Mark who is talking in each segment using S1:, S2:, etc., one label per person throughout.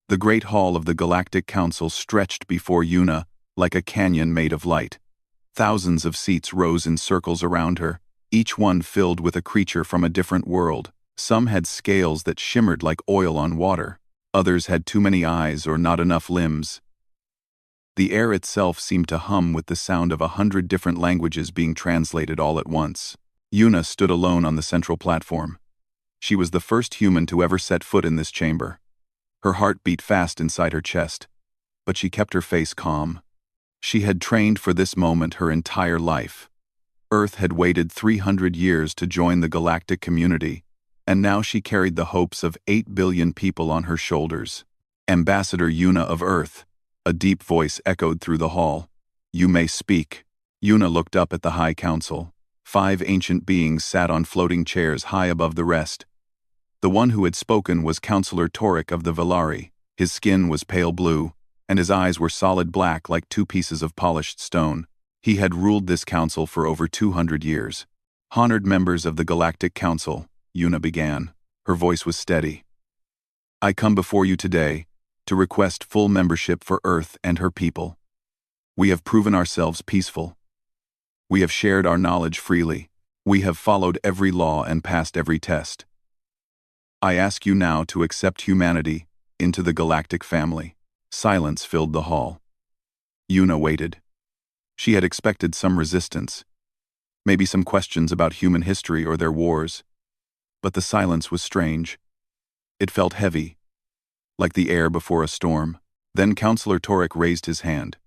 S1: The great hall of the Galactic Council stretched before Yuna like a canyon made of light. Thousands of seats rose in circles around her, each one filled with a creature from a different world. Some had scales that shimmered like oil on water. Others had too many eyes or not enough limbs. The air itself seemed to hum with the sound of 100 different languages being translated all at once. Yuna stood alone on the central platform. She was the first human to ever set foot in this chamber. Her heart beat fast inside her chest, but she kept her face calm. She had trained for this moment her entire life. Earth had waited 300 years to join the galactic community, and now she carried the hopes of 8 billion people on her shoulders. Ambassador Yuna of Earth, a deep voice echoed through the hall. You may speak. Yuna looked up at the High Council. 5 ancient beings sat on floating chairs high above the rest. The one who had spoken was Counselor Torek of the Velari. His skin was pale blue, and his eyes were solid black like 2 pieces of polished stone. He had ruled this council for over 200 years. Honored members of the Galactic Council, Yuna began. Her voice was steady. I come before you today to request full membership for Earth and her people. We have proven ourselves peaceful. We have shared our knowledge freely. We have followed every law and passed every test. I ask you now to accept humanity into the galactic family. Silence filled the hall. Yuna waited. She had expected some resistance, maybe some questions about human history or their wars. But the silence was strange. It felt heavy, like the air before a storm. Then Counselor Torek raised his hand.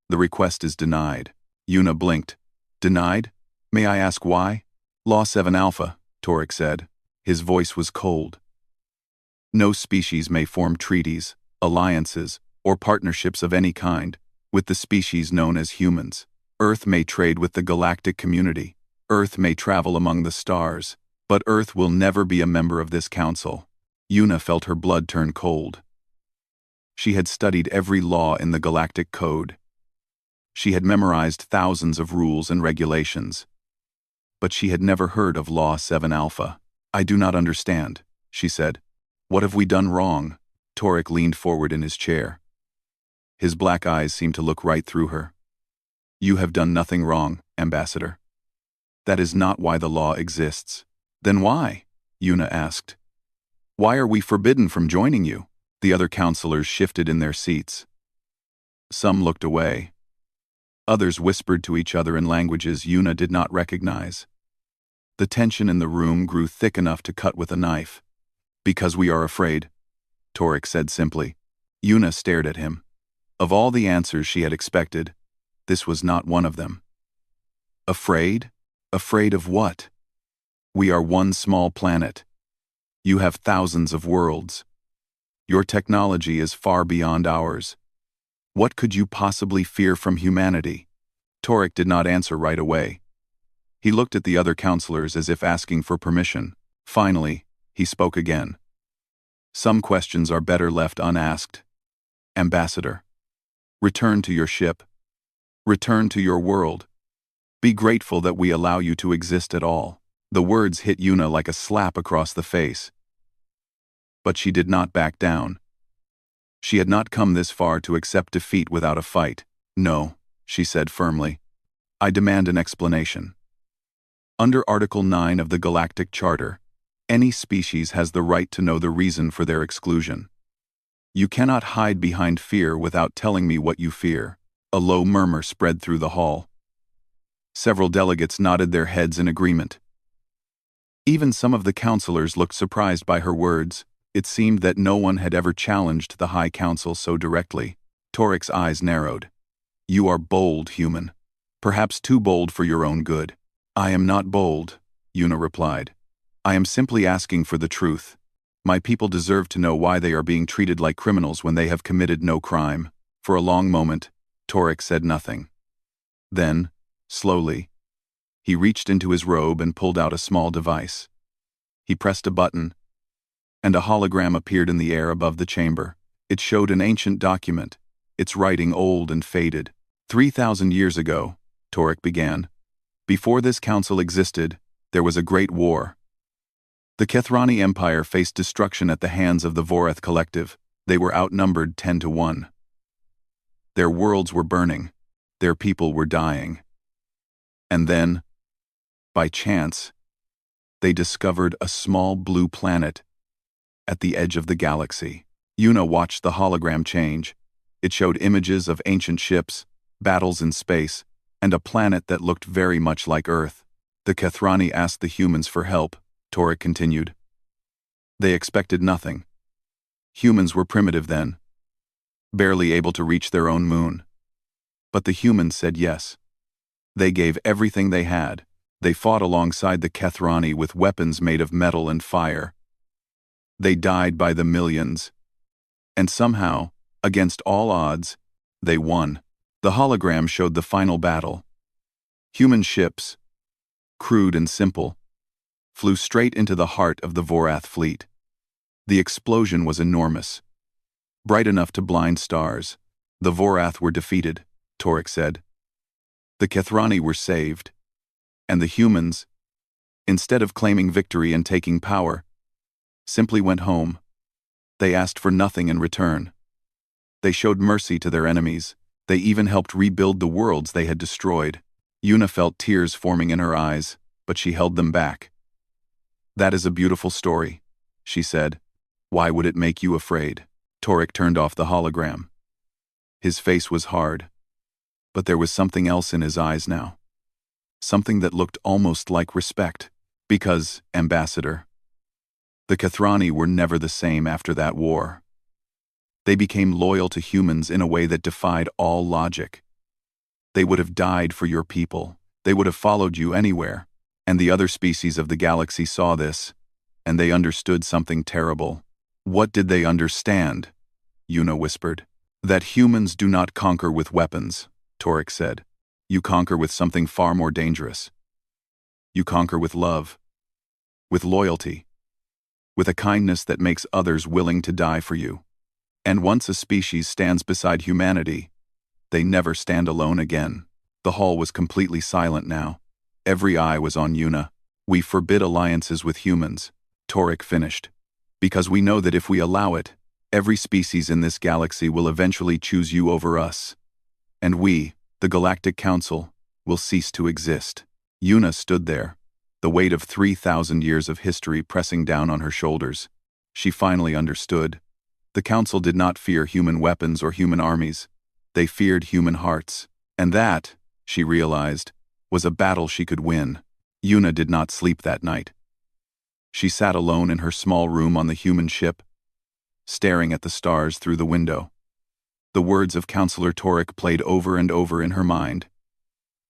S1: The request is denied. Yuna blinked. Denied? May I ask why? Law 7 Alpha, Torek said. His voice was cold. No species may form treaties, alliances, or partnerships of any kind with the species known as humans. Earth may trade with the galactic community. Earth may travel among the stars, but Earth will never be a member of this council. Yuna felt her blood turn cold. She had studied every law in the galactic code. She had memorized thousands of rules and regulations. But she had never heard of Law 7 Alpha. I do not understand, she said. What have we done wrong? Torek leaned forward in his chair. His black eyes seemed to look right through her. You have done nothing wrong, Ambassador. That is not why the law exists. Then why? Yuna asked. Why are we forbidden from joining you? The other counselors shifted in their seats. Some looked away. Others whispered to each other in languages Yuna did not recognize. The tension in the room grew thick enough to cut with a knife. Because we are afraid, Torek said simply. Yuna stared at him. Of all the answers she had expected, this was not one of them. Afraid? Afraid of what? We are one small planet. You have thousands of worlds. Your technology is far beyond ours. What could you possibly fear from humanity? Torek did not answer right away. He looked at the other counselors as if asking for permission. Finally, he spoke again. Some questions are better left unasked. Ambassador, return to your ship. Return to your world. Be grateful that we allow you to exist at all. The words hit Yuna like a slap across the face. But she did not back down. She had not come this far to accept defeat without a fight. No, she said firmly. I demand an explanation. Under Article 9 of the Galactic Charter, any species has the right to know the reason for their exclusion. You cannot hide behind fear without telling me what you fear. A low murmur spread through the hall. Several delegates nodded their heads in agreement. Even some of the counselors looked surprised by her words. It seemed that no one had ever challenged the High Council so directly. Torek's eyes narrowed. You are bold, human. Perhaps too bold for your own good. I am not bold, Yuna replied. I am simply asking for the truth. My people deserve to know why they are being treated like criminals when they have committed no crime. For a long moment, Torek said nothing. Then, slowly, he reached into his robe and pulled out a small device. He pressed a button, and a hologram appeared in the air above the chamber. It showed an ancient document, its writing old and faded. 3,000 years ago, Torek began. Before this council existed, there was a great war. The Kethrani Empire faced destruction at the hands of the Voreth Collective. They were outnumbered 10-1. Their worlds were burning. Their people were dying. And then, by chance, they discovered a small blue planet at the edge of the galaxy. Yuna watched the hologram change. It showed images of ancient ships, battles in space, and a planet that looked very much like Earth. The Kethrani asked the humans for help, Torek continued. They expected nothing. Humans were primitive then, barely able to reach their own moon. But the humans said yes. They gave everything they had. They fought alongside the Kethrani with weapons made of metal and fire. They died by the millions. And somehow, against all odds, they won. The hologram showed the final battle. Human ships, crude and simple, flew straight into the heart of the Vorath fleet. The explosion was enormous, bright enough to blind stars. The Vorath were defeated, Torek said. The Kethrani were saved. And the humans, instead of claiming victory and taking power, simply went home. They asked for nothing in return. They showed mercy to their enemies. They even helped rebuild the worlds they had destroyed. Yuna felt tears forming in her eyes, but she held them back. That is a beautiful story, she said. Why would it make you afraid? Torek turned off the hologram. His face was hard, but there was something else in his eyes now. Something that looked almost like respect. Because, Ambassador, the Kethrani were never the same after that war. They became loyal to humans in a way that defied all logic. They would have died for your people. They would have followed you anywhere. And the other species of the galaxy saw this, and they understood something terrible. What did they understand? Yuna whispered. That humans do not conquer with weapons, Torek said. You conquer with something far more dangerous. You conquer with love, with loyalty, with a kindness that makes others willing to die for you. And once a species stands beside humanity, they never stand alone again. The hall was completely silent now. Every eye was on Yuna. We forbid alliances with humans, Torek finished, because we know that if we allow it, every species in this galaxy will eventually choose you over us. And we, the Galactic Council, will cease to exist. Yuna stood there, the weight of 3,000 years of history pressing down on her shoulders. She finally understood. The Council did not fear human weapons or human armies. They feared human hearts. And that, she realized, was a battle she could win. Yuna did not sleep that night. She sat alone in her small room on the human ship, staring at the stars through the window. The words of Counselor Torek played over and over in her mind.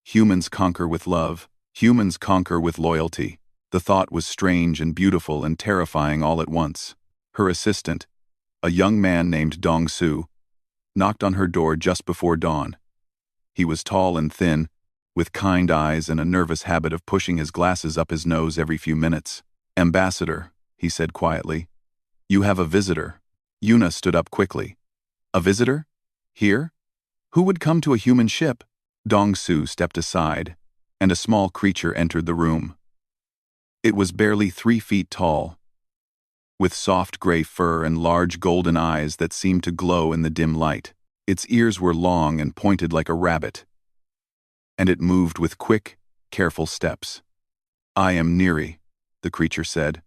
S1: Humans conquer with love. Humans conquer with loyalty. The thought was strange and beautiful and terrifying all at once. Her assistant, a young man named Dong Su, knocked on her door just before dawn. He was tall and thin, with kind eyes and a nervous habit of pushing his glasses up his nose every few minutes. Ambassador, he said quietly, you have a visitor. Yuna stood up quickly. A visitor? Here? Who would come to a human ship? Dong Su stepped aside, and a small creature entered the room. It was barely 3 feet tall, with soft gray fur and large golden eyes that seemed to glow in the dim light. Its ears were long and pointed like a rabbit, and it moved with quick, careful steps. I am Neri, the creature said.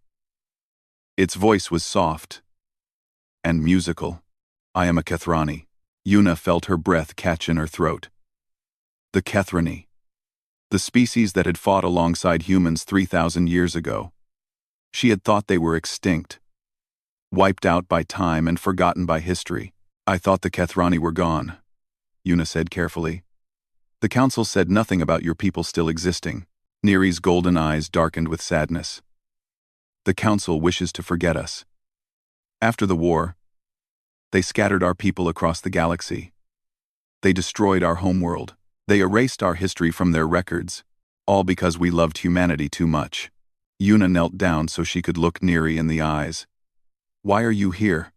S1: Its voice was soft and musical. I am a Kethrani. Yuna felt her breath catch in her throat. The Kethrani, the species that had fought alongside humans 3,000 years ago. She had thought they were extinct, wiped out by time and forgotten by history. I thought the Kethrani were gone, Yuna said carefully. The council said nothing about your people still existing. Neri's golden eyes darkened with sadness. The council wishes to forget us. After the war, they scattered our people across the galaxy. They destroyed our homeworld. They erased our history from their records, all because we loved humanity too much. Yuna knelt down so she could look Neri in the eyes. Why are you here?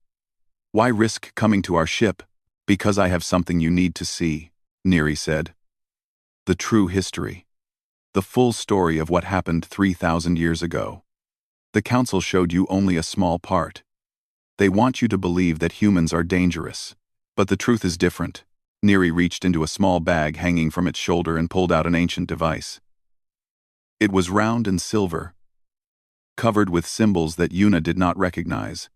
S1: Why risk coming to our ship? Because I have something you need to see, Neri said. The true history. The full story of what happened 3,000 years ago. The council showed you only a small part. They want you to believe that humans are dangerous. But the truth is different. Neri reached into a small bag hanging from its shoulder and pulled out an ancient device. It was round and silver, covered with symbols that Yuna did not recognize.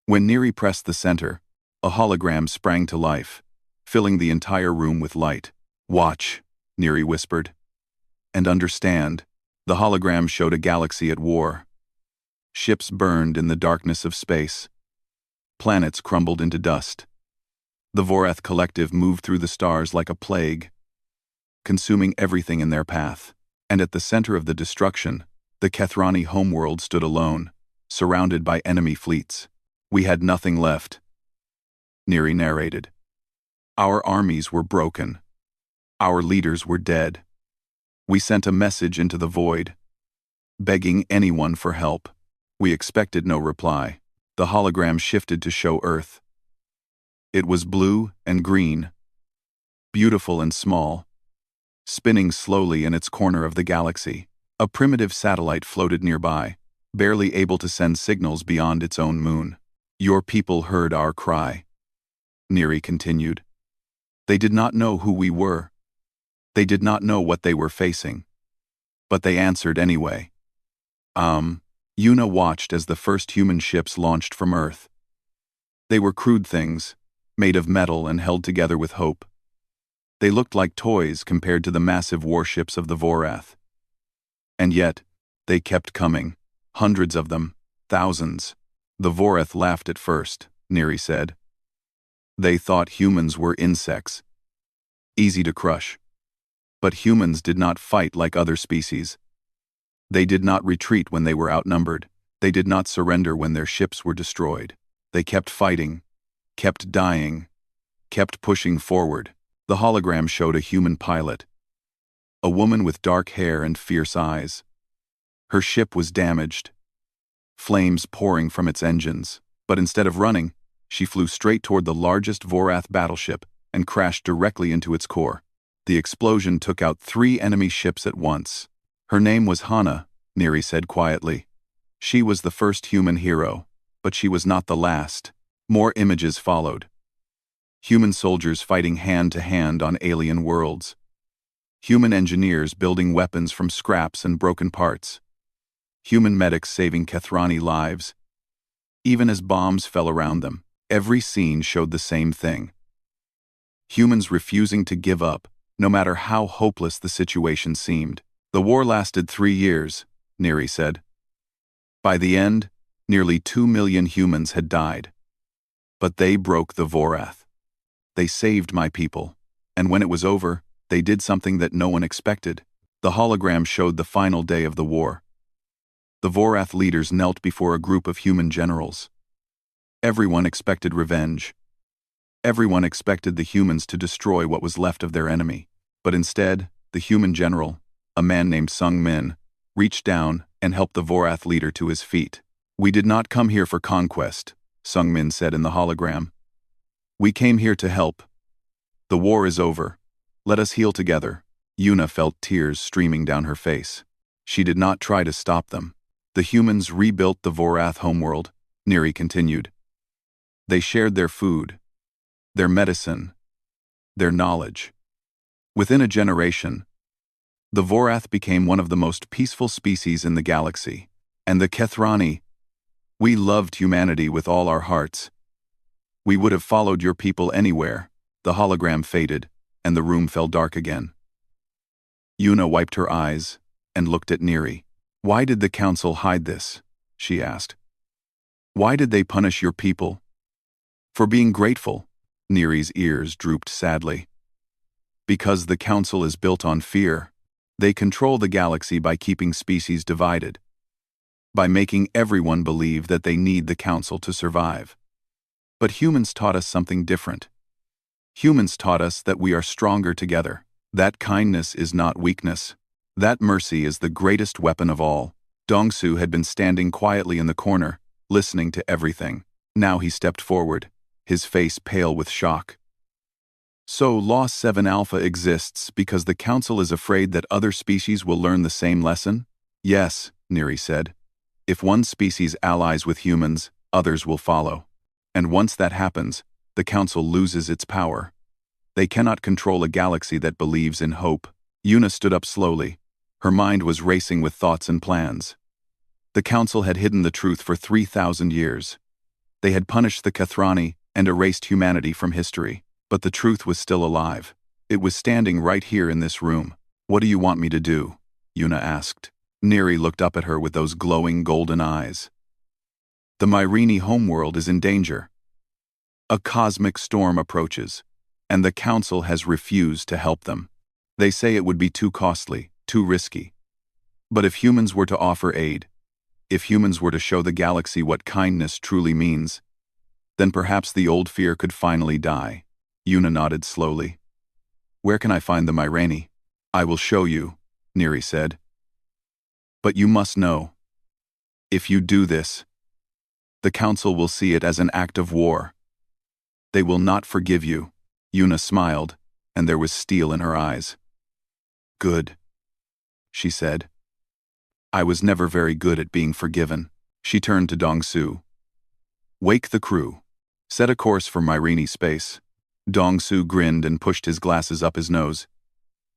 S1: When Neri pressed the center, a hologram sprang to life, filling the entire room with light. "Watch," Neri whispered. "And understand." The hologram showed a galaxy at war. Ships burned in the darkness of space. Planets crumbled into dust. The Vorath Collective moved through the stars like a plague, consuming everything in their path. And at the center of the destruction, the Kethrani homeworld stood alone, surrounded by enemy fleets. "We had nothing left," Neri narrated. "Our armies were broken. Our leaders were dead. We sent a message into the void, begging anyone for help. We expected no reply." The hologram shifted to show Earth. It was blue and green, beautiful and small, spinning slowly in its corner of the galaxy. A primitive satellite floated nearby, barely able to send signals beyond its own moon. "Your people heard our cry," Neri continued. "They did not know who we were. They did not know what they were facing. But they answered anyway." Yuna watched as the first human ships launched from Earth. They were crude things, made of metal and held together with hope. They looked like toys compared to the massive warships of the Vorath. And yet, they kept coming. Hundreds of them, thousands. "The Vorath laughed at first," Neri said. "They thought humans were insects, easy to crush. But humans did not fight like other species. They did not retreat when they were outnumbered. They did not surrender when their ships were destroyed. They kept fighting, kept dying, kept pushing forward." The hologram showed a human pilot, a woman with dark hair and fierce eyes. Her ship was damaged, flames pouring from its engines, but instead of running, she flew straight toward the largest Vorath battleship and crashed directly into its core. The explosion took out 3 enemy ships at once. "Her name was Hana," Neri said quietly. "She was the first human hero, but she was not the last." More images followed. Human soldiers fighting hand-to-hand on alien worlds. Human engineers building weapons from scraps and broken parts. Human medics saving Kethrani lives. Even as bombs fell around them, every scene showed the same thing. Humans refusing to give up, no matter how hopeless the situation seemed. "The war lasted 3 years," Neri said. "By the end, nearly 2 million humans had died. But they broke the Vorath. They saved my people, and when it was over, they did something that no one expected." The hologram showed the final day of the war. The Vorath leaders knelt before a group of human generals. Everyone expected revenge. Everyone expected the humans to destroy what was left of their enemy. But instead, the human general, a man named Sung Min, reached down and helped the Vorath leader to his feet. "We did not come here for conquest," Sung Min said in the hologram. "We came here to help. The war is over. Let us heal together." Yuna felt tears streaming down her face. She did not try to stop them. "The humans rebuilt the Vorath homeworld," Neri continued. "They shared their food, their medicine, their knowledge. Within a generation, the Vorath became one of the most peaceful species in the galaxy. And the Kethrani, we loved humanity with all our hearts. We would have followed your people anywhere." The hologram faded, and the room fell dark again. Yuna wiped her eyes and looked at Neri. "Why did the council hide this?" she asked. "Why did they punish your people?" "For being grateful." Neri's ears drooped sadly. "Because the council is built on fear. They control the galaxy by keeping species divided, by making everyone believe that they need the council to survive. But humans taught us something different. Humans taught us that we are stronger together. That kindness is not weakness. That mercy is the greatest weapon of all." Dongsu had been standing quietly in the corner, listening to everything. Now he stepped forward, his face pale with shock. "So Law 7 Alpha exists because the Council is afraid that other species will learn the same lesson?" "Yes," Neri said. "If one species allies with humans, others will follow. And once that happens, the Council loses its power. They cannot control a galaxy that believes in hope. Yuna stood up slowly. Her mind was racing with thoughts and plans. The Council had hidden the truth for 3,000 years. They had punished the Kathrani and erased humanity from history. But the truth was still alive. It was standing right here in this room. "What do you want me to do?" Yuna asked. Neri looked up at her with those glowing golden eyes. "The Myrene homeworld is in danger. A cosmic storm approaches, and the Council has refused to help them. They say it would be too costly, too risky. But if humans were to offer aid, if humans were to show the galaxy what kindness truly means, then perhaps the old fear could finally die." Yuna nodded slowly. "Where can I find the Myrene?" "I will show you," Neri said. "But you must know. If you do this, the Council will see it as an act of war. They will not forgive you." Yuna smiled, and there was steel in her eyes. "Good," she said. "I was never very good at being forgiven." She turned to Dongsu. "Wake the crew. Set a course for Myrene space." Dongsu grinned and pushed his glasses up his nose.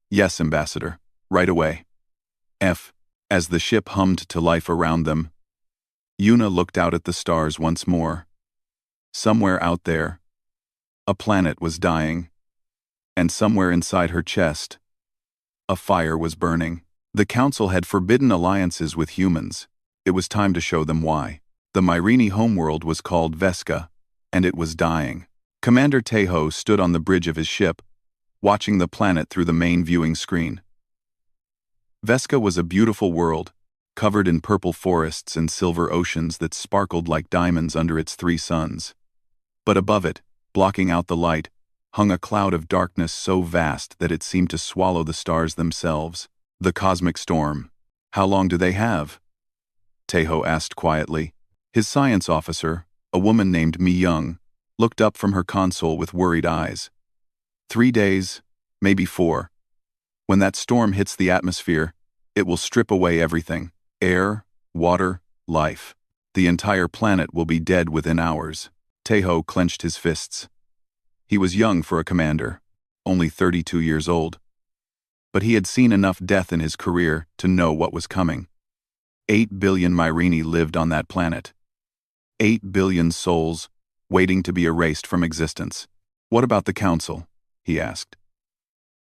S1: "Yes, Ambassador. Right away." As the ship hummed to life around them, Yuna looked out at the stars once more. Somewhere out there, a planet was dying, and somewhere inside her chest, a fire was burning. The Council had forbidden alliances with humans. It was time to show them why. The Myrene homeworld was called Vesca, and it was dying. Commander Tejo stood on the bridge of his ship, watching the planet through the main viewing screen. Vesca was a beautiful world, covered in purple forests and silver oceans that sparkled like diamonds under its 3 suns. But above it, blocking out the light, hung a cloud of darkness so vast that it seemed to swallow the stars themselves. "The cosmic storm. How long do they have?" Tejo asked quietly. His science officer, a woman named Mi Young, looked up from her console with worried eyes. 3 days, maybe 4. When that storm hits the atmosphere, it will strip away everything: air, water, life. The entire planet will be dead within hours. Tejo clenched his fists. He was young for a commander, only 32 years old. But he had seen enough death in his career to know what was coming. 8 billion Myrene lived on that planet. 8 billion souls, waiting to be erased from existence. "What about the Council?" he asked.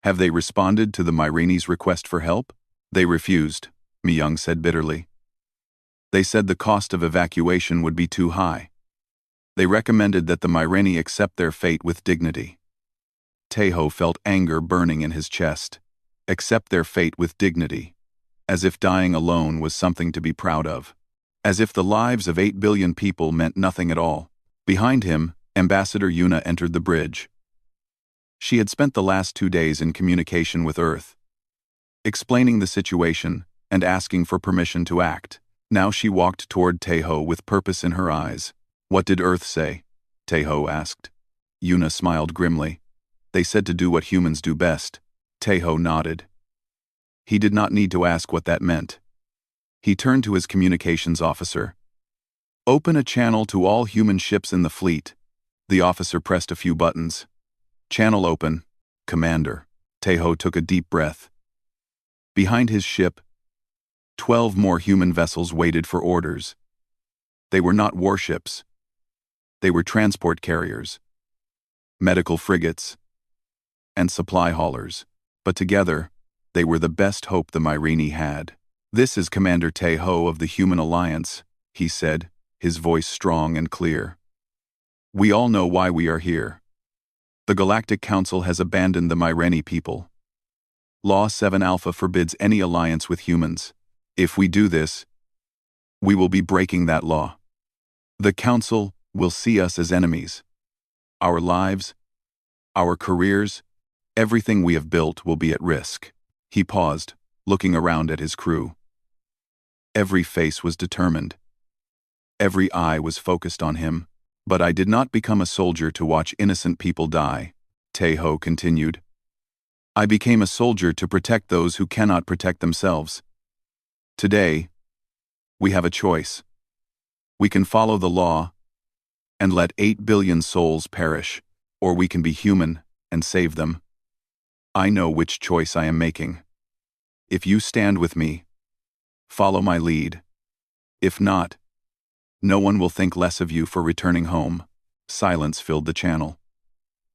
S1: "Have they responded to the Myrene's request for help?" "They refused," Mi Young said bitterly. "They said the cost of evacuation would be too high. They recommended that the Myrene accept their fate with dignity." Tejo felt anger burning in his chest. Accept their fate with dignity. As if dying alone was something to be proud of. As if the lives of 8 billion people meant nothing at all. Behind him, Ambassador Yuna entered the bridge. She had spent the last 2 days in communication with Earth, explaining the situation and asking for permission to act. Now she walked toward Tejo with purpose in her eyes. "What did Earth say?" Tejo asked. Yuna smiled grimly. "They said to do what humans do best." Tejo nodded. He did not need to ask what that meant. He turned to his communications officer. "Open a channel to all human ships in the fleet." The officer pressed a few buttons. "Channel open, Commander." Tejo took a deep breath. Behind his ship, 12 more human vessels waited for orders. They were not warships. They were transport carriers, medical frigates, and supply haulers. But together, they were the best hope the Myrene had. "This is Commander Tejo of the Human Alliance," he said, his voice strong and clear. "We all know why we are here. The Galactic Council has abandoned the Myrene people. Law 7 Alpha forbids any alliance with humans. If we do this, we will be breaking that law. The Council will see us as enemies. Our lives, our careers, everything we have built will be at risk." He paused, looking around at his crew. Every face was determined. Every eye was focused on him. "But I did not become a soldier to watch innocent people die," Tejo continued. "I became a soldier to protect those who cannot protect themselves. Today, we have a choice. We can follow the law and let 8 billion souls perish, or we can be human and save them. I know which choice I am making. If you stand with me, follow my lead. If not, no one will think less of you for returning home. Silence filled the channel.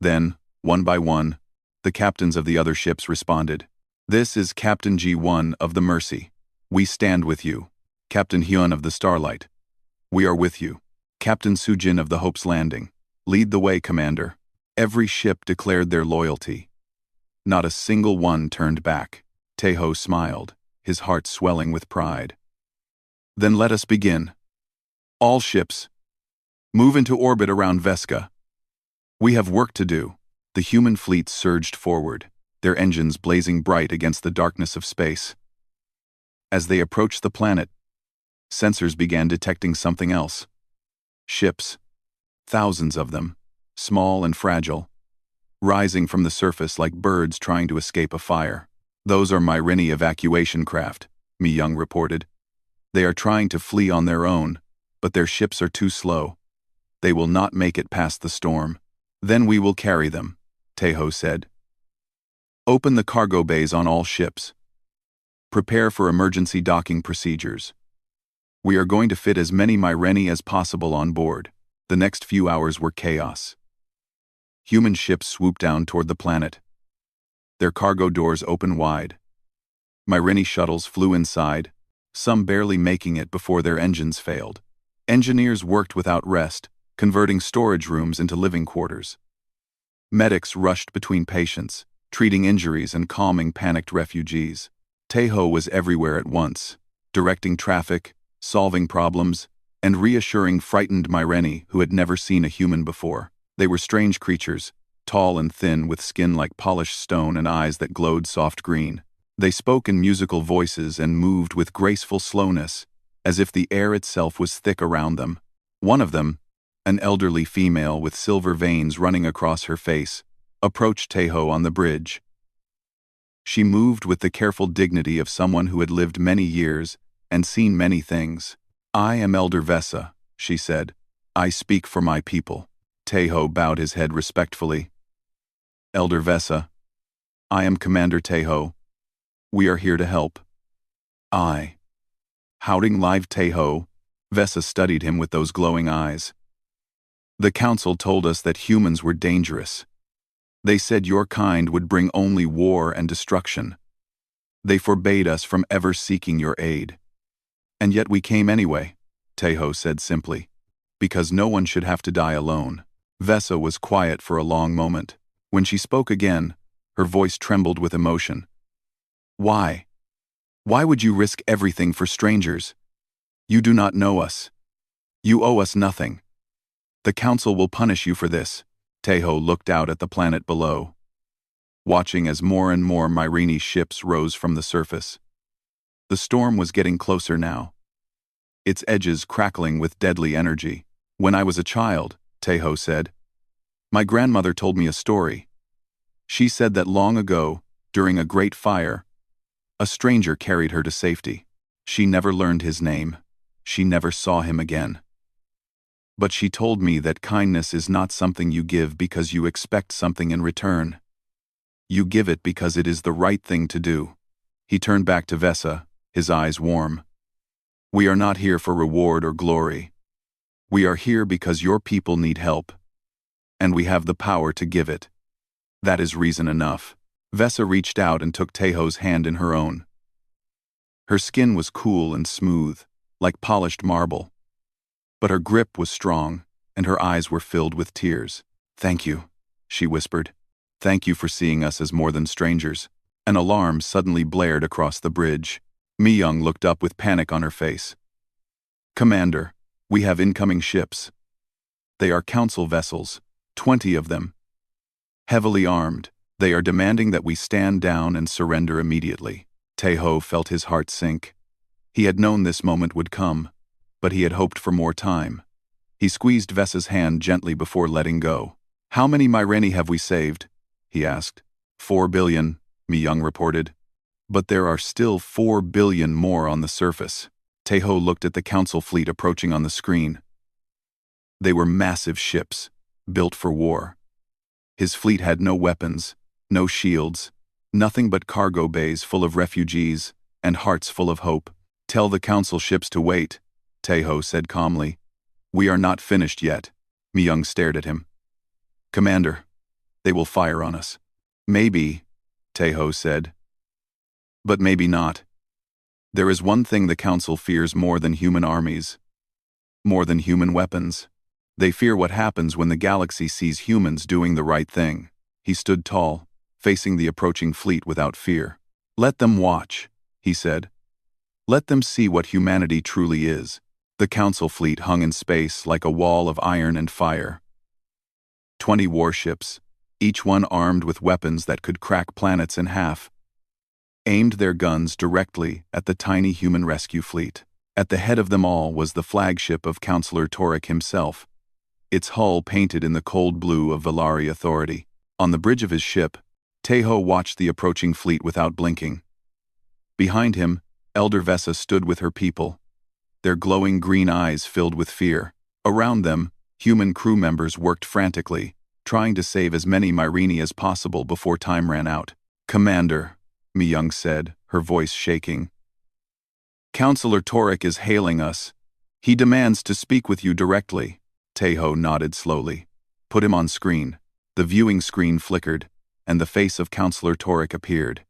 S1: Then, one by one, the captains of the other ships responded. This is Captain G1 of the Mercy. We stand with you. Captain Hyun of the Starlight. We are with you. Captain Sujin of the Hope's Landing. Lead the way, Commander. Every ship declared their loyalty. Not a single one turned back. Taeho smiled, his heart swelling with pride. Then let us begin. All ships, move into orbit around Vesca. We have work to do. The human fleet surged forward, their engines blazing bright against the darkness of space. As they approached the planet, sensors began detecting something else. Ships, thousands of them, small and fragile, rising from the surface like birds trying to escape a fire. Those are Myrini evacuation craft, Mi Young reported. They are trying to flee on their own, but their ships are too slow. They will not make it past the storm. Then we will carry them, Taeho said. Open the cargo bays on all ships. Prepare for emergency docking procedures. We are going to fit as many Myrini as possible on board. The next few hours were chaos. Human ships swooped down toward the planet. Their cargo doors open wide. Myrini shuttles flew inside, some barely making it before their engines failed. Engineers worked without rest, converting storage rooms into living quarters. Medics rushed between patients, treating injuries and calming panicked refugees. Taeho was everywhere at once, directing traffic, solving problems, and reassuring frightened Myrini who had never seen a human before. They were strange creatures, tall and thin with skin like polished stone and eyes that glowed soft green. They spoke in musical voices and moved with graceful slowness, as if the air itself was thick around them. One of them, an elderly female with silver veins running across her face, approached Taeho on the bridge. She moved with the careful dignity of someone who had lived many years and seen many things. I am Elder Vesa, she said. I speak for my people. Taeho bowed his head respectfully. Elder Vesa, I am Commander Taeho. We are here to help. Howling live Taeho, Vesa studied him with those glowing eyes. The council told us that humans were dangerous. They said your kind would bring only war and destruction. They forbade us from ever seeking your aid. And yet we came anyway, Taeho said simply, because no one should have to die alone. Vesa was quiet for a long moment. When she spoke again, her voice trembled with emotion. Why? Why would you risk everything for strangers? You do not know us. You owe us nothing. The council will punish you for this. Taeho looked out at the planet below, watching as more and more Myrini ships rose from the surface. The storm was getting closer now, its edges crackling with deadly energy. When I was a child, Taeho said, my grandmother told me a story. She said that long ago, during a great fire, a stranger carried her to safety. She never learned his name. She never saw him again. But she told me that kindness is not something you give because you expect something in return. You give it because it is the right thing to do. He turned back to Vesa, his eyes warm. We are not here for reward or glory. We are here because your people need help, and we have the power to give it. That is reason enough. Vesa reached out and took Taeho's hand in her own. Her skin was cool and smooth, like polished marble. But her grip was strong, and her eyes were filled with tears. Thank you, she whispered. Thank you for seeing us as more than strangers. An alarm suddenly blared across the bridge. Mi-young looked up with panic on her face. Commander, we have incoming ships. They are council vessels, 20 of them. Heavily armed, they are demanding that we stand down and surrender immediately. Taeho felt his heart sink. He had known this moment would come, but he had hoped for more time. He squeezed Vesa's hand gently before letting go. How many Myrini have we saved? He asked. 4 billion, Mi-young reported. But there are still 4 billion more on the surface. Taeho looked at the council fleet approaching on the screen. They were massive ships, built for war. His fleet had no weapons, no shields, nothing but cargo bays full of refugees and hearts full of hope. "Tell the council ships to wait," Taeho said calmly. "We are not finished yet." Myung stared at him. "Commander, they will fire on us." "Maybe," Taeho said. "But maybe not. There is one thing the council fears more than human armies, more than human weapons. They fear what happens when the galaxy sees humans doing the right thing." He stood tall, facing the approaching fleet without fear. "Let them watch," he said. "Let them see what humanity truly is." The council fleet hung in space like a wall of iron and fire. 20 warships, each one armed with weapons that could crack planets in half, aimed their guns directly at the tiny human rescue fleet. At the head of them all was the flagship of Counselor Torek himself, its hull painted in the cold blue of Valari authority. On the bridge of his ship, Taeho watched the approaching fleet without blinking. Behind him, Elder Vessa stood with her people, their glowing green eyes filled with fear. Around them, human crew members worked frantically, trying to save as many Myreni as possible before time ran out. "Commander," Myung said, her voice shaking. "Counselor Torek is hailing us. He demands to speak with you directly." Taeho nodded slowly. "Put him on screen." The viewing screen flickered, and the face of Counselor Torek appeared.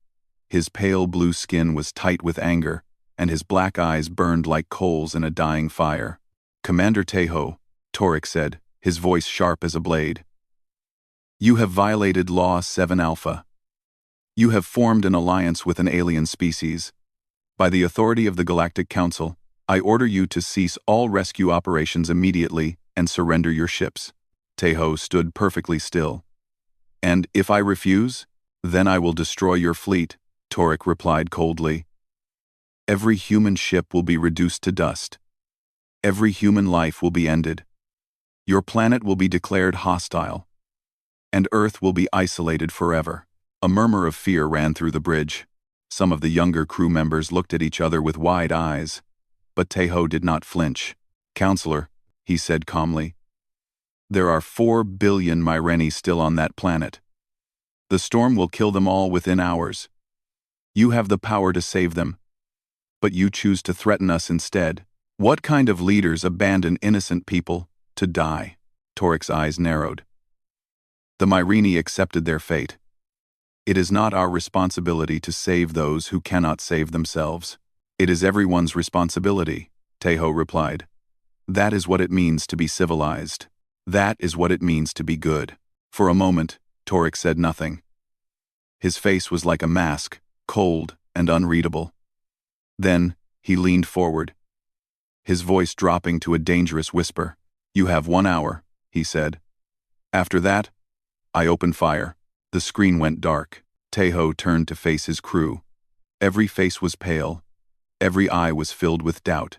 S1: His pale blue skin was tight with anger, and his black eyes burned like coals in a dying fire. "Commander Taeho," Torek said, his voice sharp as a blade. "You have violated Law 7 Alpha. You have formed an alliance with an alien species. By the authority of the Galactic Council, I order you to cease all rescue operations immediately and surrender your ships." Taeho stood perfectly still. "And if I refuse, then I will destroy your fleet," Torek replied coldly. "Every human ship will be reduced to dust. Every human life will be ended. Your planet will be declared hostile, and Earth will be isolated forever." A murmur of fear ran through the bridge. Some of the younger crew members looked at each other with wide eyes, but Taeho did not flinch. "Counselor," he said calmly, "there are 4 billion Myreni still on that planet. The storm will kill them all within hours. You have the power to save them, but you choose to threaten us instead. What kind of leaders abandon innocent people to die?" Torek's eyes narrowed. "The Myreni accepted their fate. It is not our responsibility to save those who cannot save themselves." "It is everyone's responsibility," Taeho replied. "That is what it means to be civilized. That is what it means to be good." For a moment, Torek said nothing. His face was like a mask, cold and unreadable. Then, he leaned forward, his voice dropping to a dangerous whisper. "You have 1 hour," he said. "After that, I open fire." The screen went dark. Taeho turned to face his crew. Every face was pale. Every eye was filled with doubt.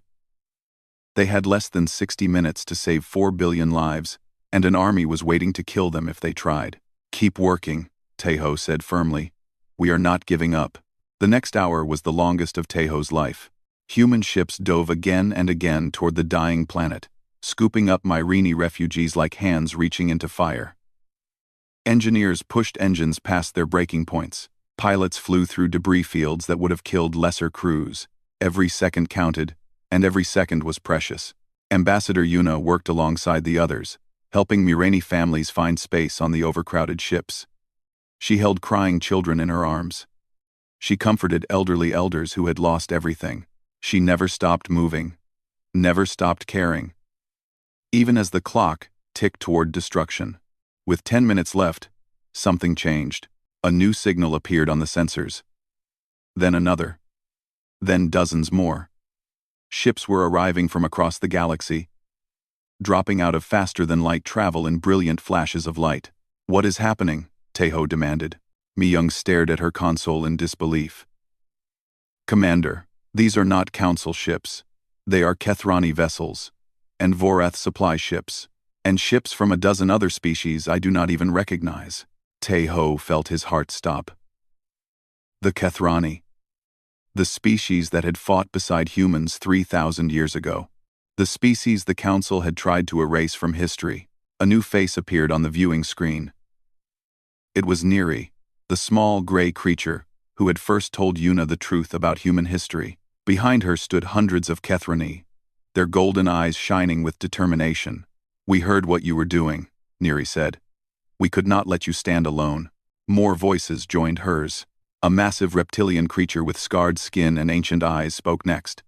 S1: They had less than 60 minutes to save 4 billion lives, and an army was waiting to kill them if they tried. "Keep working," Taeho said firmly. "We are not giving up." The next hour was the longest of Taeho's life. Human ships dove again and again toward the dying planet, scooping up Myreni refugees like hands reaching into fire. Engineers pushed engines past their breaking points. Pilots flew through debris fields that would have killed lesser crews. Every second counted, and every second was precious. Ambassador Yuna worked alongside the others, helping Myreni families find space on the overcrowded ships. She held crying children in her arms. She comforted elderly elders who had lost everything. She never stopped moving, never stopped caring, even as the clock ticked toward destruction. With 10 minutes left, something changed. A new signal appeared on the sensors. Then another. Then dozens more. Ships were arriving from across the galaxy, dropping out of faster-than-light travel in brilliant flashes of light. "What is happening?" Taeho demanded. Myung stared at her console in disbelief. "Commander, these are not council ships. They are Kethrani vessels, and Vorath supply ships, and ships from a dozen other species I do not even recognize." Taeho felt his heart stop. The Kethrani. the species that had fought beside humans 3,000 years ago. The species the Council had tried to erase from history. A new face appeared on the viewing screen. It was Neri, the small gray creature who had first told Yuna the truth about human history. Behind her stood hundreds of Kethrani, their golden eyes shining with determination. "We heard what you were doing," Neri said. "We could not let you stand alone." More voices joined hers. A massive reptilian creature with scarred skin and ancient eyes spoke next.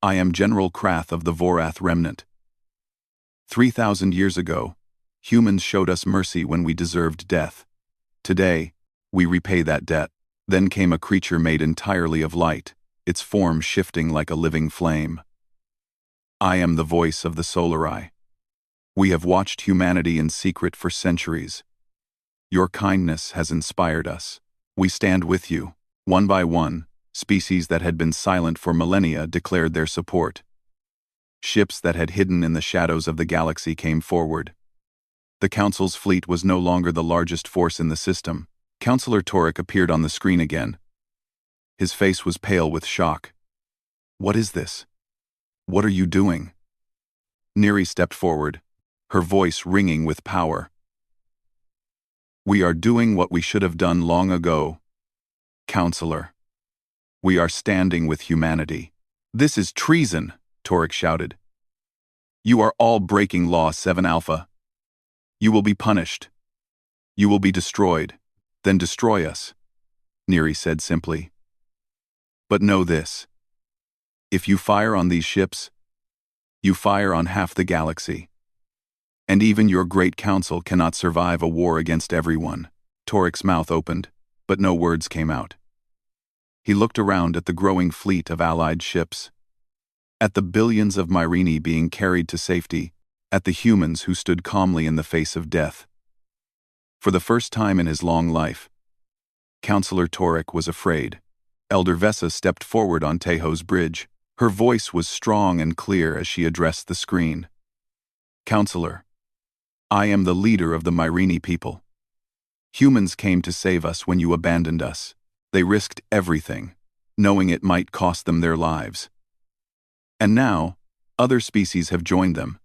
S1: "I am General Krath of the Vorath Remnant. 3,000 years ago, humans showed us mercy when we deserved death. Today, we repay that debt." Then came a creature made entirely of light, its form shifting like a living flame. "I am the voice of the Solari. We have watched humanity in secret for centuries. Your kindness has inspired us. We stand with you." One by one, species that had been silent for millennia declared their support. Ships that had hidden in the shadows of the galaxy came forward. The Council's fleet was no longer the largest force in the system. Councillor Torek appeared on the screen again. His face was pale with shock. "What is this? What are you doing?" Neri stepped forward, her voice ringing with power. "We are doing what we should have done long ago, Councillor. We are standing with humanity." "This is treason," Torek shouted. "You are all breaking Law 7 Alpha. You will be punished. You will be destroyed. Then destroy us," Neri said simply. "But know this. If you fire on these ships, you fire on half the galaxy. And even your great council cannot survive a war against everyone." Torek's mouth opened, but no words came out. He looked around at the growing fleet of allied ships, at the billions of Myrini being carried to safety, at the humans who stood calmly in the face of death. For the first time in his long life, Councillor Torek was afraid. Elder Vesa stepped forward on Teho's bridge. Her voice was strong and clear as she addressed the screen. "Councillor, I am the leader of the Myrini people. Humans came to save us when you abandoned us. They risked everything, knowing it might cost them their lives. And now, other species have joined them,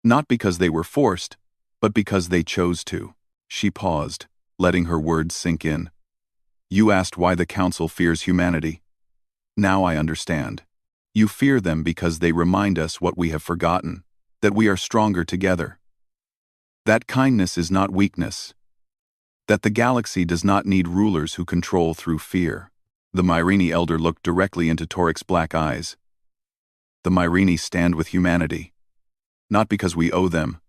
S1: not because they were forced, but because they chose to." She paused, letting her words sink in. "You asked why the Council fears humanity. Now I understand. You fear them because they remind us what we have forgotten, that we are stronger together. That kindness is not weakness. That the galaxy does not need rulers who control through fear." The Myrini elder looked directly into Torek's black eyes. "The Myrini stand with humanity, not because we owe them,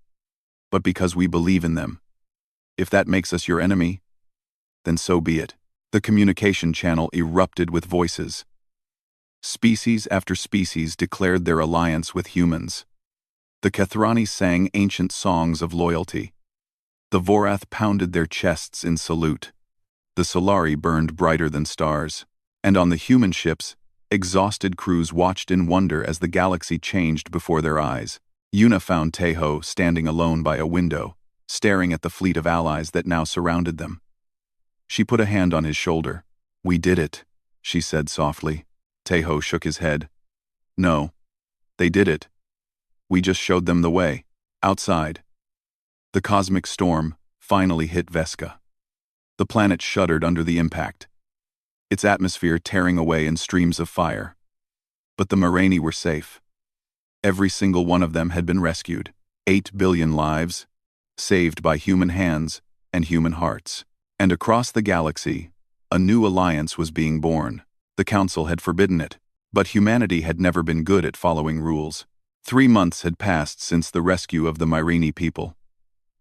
S1: but because we believe in them. If that makes us your enemy, then so be it." The communication channel erupted with voices. Species after species declared their alliance with humans. The Kethrani sang ancient songs of loyalty. The Vorath pounded their chests in salute. The Solari burned brighter than stars. And on the human ships, exhausted crews watched in wonder as the galaxy changed before their eyes. Yuna found Teho standing alone by a window, staring at the fleet of allies that now surrounded them. She put a hand on his shoulder. "We did it," she said softly. Teho shook his head. "No, they did it. We just showed them the way." Outside, the cosmic storm finally hit Veska. The planet shuddered under the impact, its atmosphere tearing away in streams of fire. But the Myrini were safe. Every single one of them had been rescued. 8 billion lives, saved by human hands and human hearts. And across the galaxy, a new alliance was being born. The Council had forbidden it, but humanity had never been good at following rules. 3 months had passed since the rescue of the Myrini people.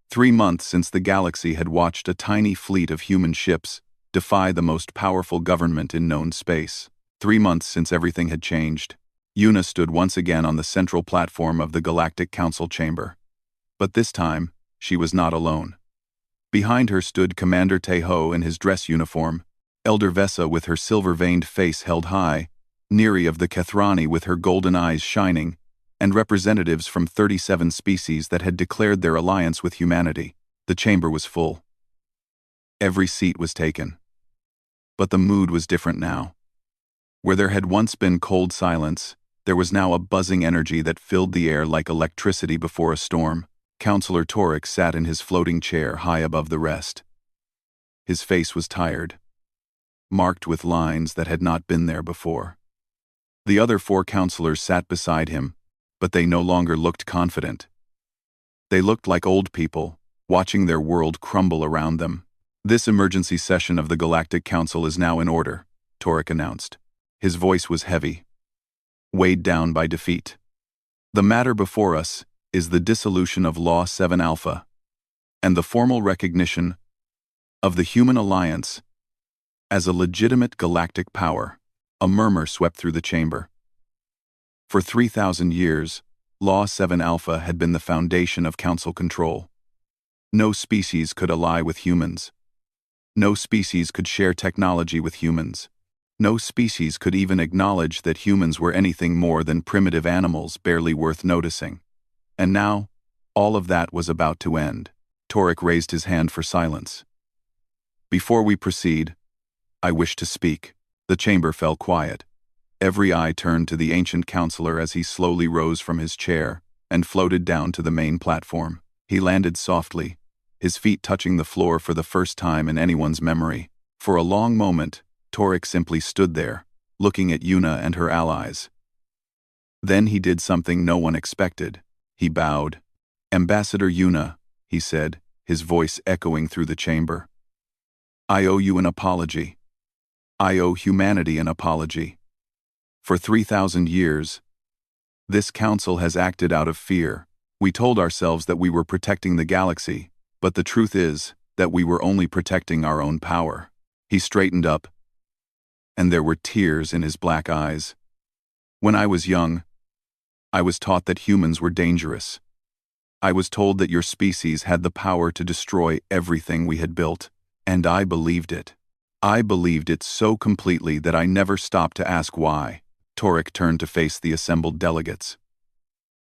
S1: 3 months since the galaxy had watched a tiny fleet of human ships defy the most powerful government in known space. 3 months since everything had changed. Yuna stood once again on the central platform of the Galactic Council chamber. But this time, she was not alone. Behind her stood Commander Teho in his dress uniform, Elder Vesa with her silver-veined face held high, Neri of the Kethrani with her golden eyes shining, and representatives from 37 species that had declared their alliance with humanity. The chamber was full. Every seat was taken. But the mood was different now. Where there had once been cold silence, there was now a buzzing energy that filled the air like electricity before a storm. Counselor Torek sat in his floating chair high above the rest. His face was tired, marked with lines that had not been there before. The other 4 counselors sat beside him, but they no longer looked confident. They looked like old people, watching their world crumble around them. "This emergency session of the Galactic Council is now in order," Torek announced. His voice was heavy, weighed down by defeat. "The matter before us is the dissolution of Law 7 Alpha, and the formal recognition of the Human Alliance as a legitimate galactic power." A murmur swept through the chamber. For 3,000 years, Law 7 Alpha had been the foundation of Council control. No species could ally with humans. No species could share technology with humans. No species could even acknowledge that humans were anything more than primitive animals barely worth noticing. And now, all of that was about to end. Torek raised his hand for silence. "Before we proceed, I wish to speak." The chamber fell quiet. Every eye turned to the ancient counselor as he slowly rose from his chair and floated down to the main platform. He landed softly, his feet touching the floor for the first time in anyone's memory. For a long moment, Torek simply stood there, looking at Yuna and her allies. Then he did something no one expected. He bowed. "Ambassador Yuna," he said, his voice echoing through the chamber. "I owe you an apology. I owe humanity an apology. For 3,000 years, this council has acted out of fear. We told ourselves that we were protecting the galaxy, but the truth is that we were only protecting our own power." He straightened up, and there were tears in his black eyes. "When I was young, I was taught that humans were dangerous. I was told that your species had the power to destroy everything we had built, and I believed it. I believed it so completely that I never stopped to ask why." Torek turned to face the assembled delegates.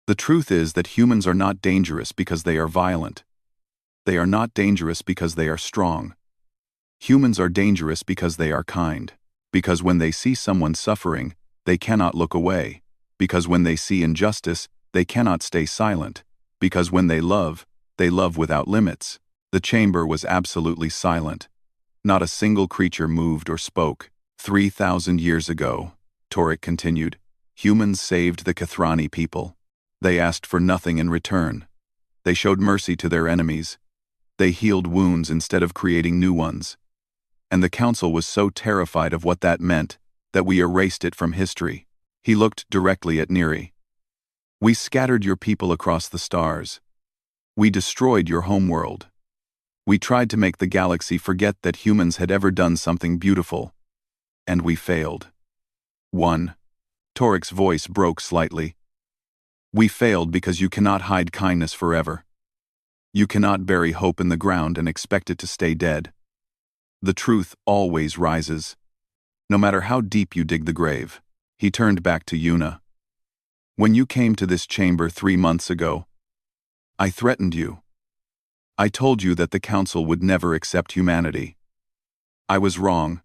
S1: "The truth is that humans are not dangerous because they are violent. They are not dangerous because they are strong. Humans are dangerous because they are kind. Because when they see someone suffering, they cannot look away. Because when they see injustice, they cannot stay silent. Because when they love without limits." The chamber was absolutely silent. Not a single creature moved or spoke. 3,000 years ago, Torek continued, humans saved the Kathrani people. They asked for nothing in return. They showed mercy to their enemies. They healed wounds instead of creating new ones. And the council was so terrified of what that meant that we erased it from history. He looked directly at Neri. "We scattered your people across the stars. We destroyed your homeworld. We tried to make the galaxy forget that humans had ever done something beautiful. And we failed." 1. Torek's voice broke slightly. "We failed because you cannot hide kindness forever. You cannot bury hope in the ground and expect it to stay dead. The truth always rises, no matter how deep you dig the grave." He turned back to Yuna. "When you came to this chamber 3 months ago, I threatened you. I told you that the Council would never accept humanity. I was wrong.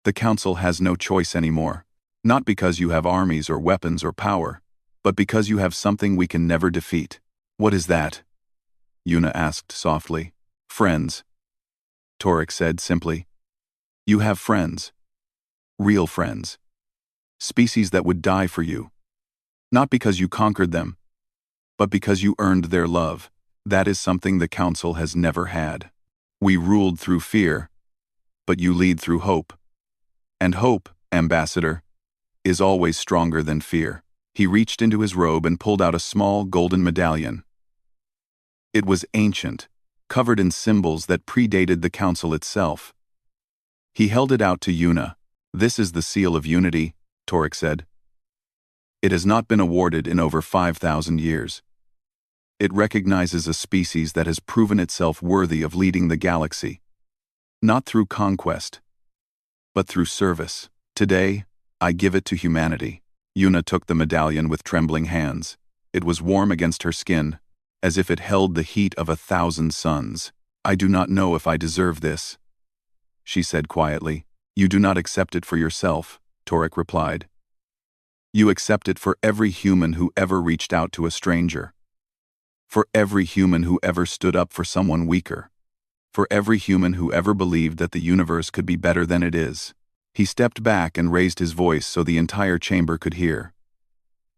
S1: The Council has no choice anymore, not because you have armies or weapons or power, but because you have something we can never defeat." "What is that?" Yuna asked softly. "Friends," Torek said simply. "You have friends. Real friends. Species that would die for you. Not because you conquered them, but because you earned their love. That is something the Council has never had. We ruled through fear, but you lead through hope. And hope, Ambassador, is always stronger than fear." He reached into his robe and pulled out a small golden medallion. It was ancient, covered in symbols that predated the Council itself. He held it out to Yuna. "This is the seal of unity," Torek said. "It has not been awarded in over 5,000 years. It recognizes a species that has proven itself worthy of leading the galaxy. Not through conquest, but through service. Today, I give it to humanity." Yuna took the medallion with trembling hands. It was warm against her skin, as if it held the heat of 1,000 suns. "I do not know if I deserve this," she said quietly. "You do not accept it for yourself," Torek replied. You accept it for every human who ever reached out to a stranger. For every human who ever stood up for someone weaker. For every human who ever believed that the universe could be better than it is. He stepped back and raised his voice so the entire chamber could hear.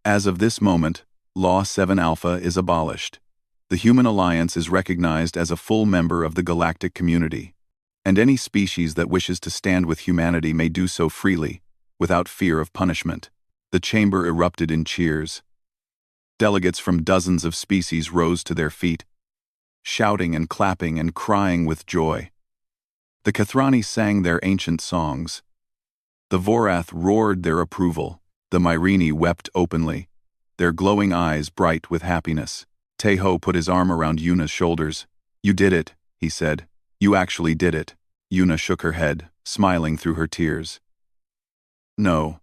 S1: As of this moment, Law 7 Alpha is abolished. The Human Alliance is recognized as a full member of the galactic community, and any species that wishes to stand with humanity may do so freely, without fear of punishment. The chamber erupted in cheers. Delegates from dozens of species rose to their feet, shouting and clapping and crying with joy. The Kathrani sang their ancient songs. The Vorath roared their approval. The Myrini wept openly, their glowing eyes bright with happiness. Teho put his arm around Yuna's shoulders. You did it, he said. You actually did it. Yuna shook her head, smiling through her tears. No.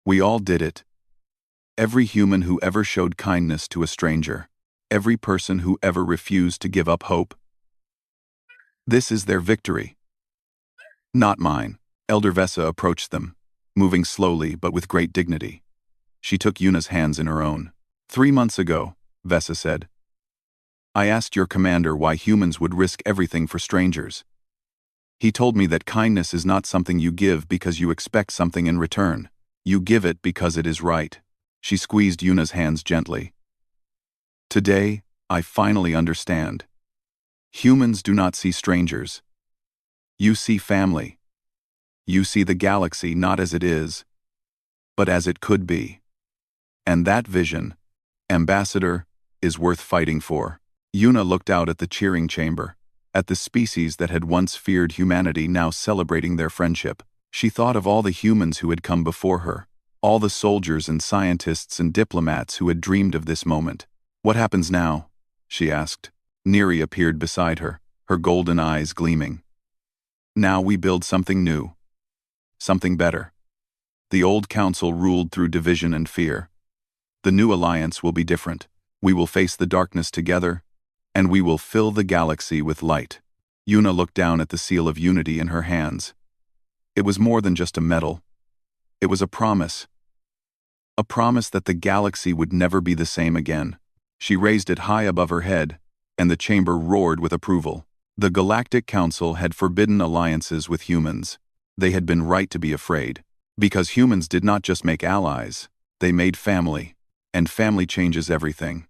S1: We all did it. Every human who ever showed kindness to a stranger. Every person who ever refused to give up hope. This is their victory. Not mine. Elder Vesa approached them, moving slowly but with great dignity. She took Yuna's hands in her own. 3 months ago, Vesa said, I asked your commander why humans would risk everything for strangers. He told me that kindness is not something you give because you expect something in return. You give it because it is right. She squeezed Yuna's hands gently. Today, I finally understand. Humans do not see strangers. You see family. You see the galaxy not as it is, but as it could be. And that vision, Ambassador, is worth fighting for. Yuna looked out at the cheering chamber, at the species that had once feared humanity now celebrating their friendship. She thought of all the humans who had come before her, all the soldiers and scientists and diplomats who had dreamed of this moment. What happens now? She asked. Neri appeared beside her, her golden eyes gleaming. Now we build something new. Something better. The old council ruled through division and fear. The new alliance will be different. We will face the darkness together, and we will fill the galaxy with light. Yuna looked down at the seal of unity in her hands. It was more than just a medal. It was a promise. A promise that the galaxy would never be the same again. She raised it high above her head, and the chamber roared with approval. The Galactic Council had forbidden alliances with humans. They had been right to be afraid, because humans did not just make allies, they made family, and family changes everything.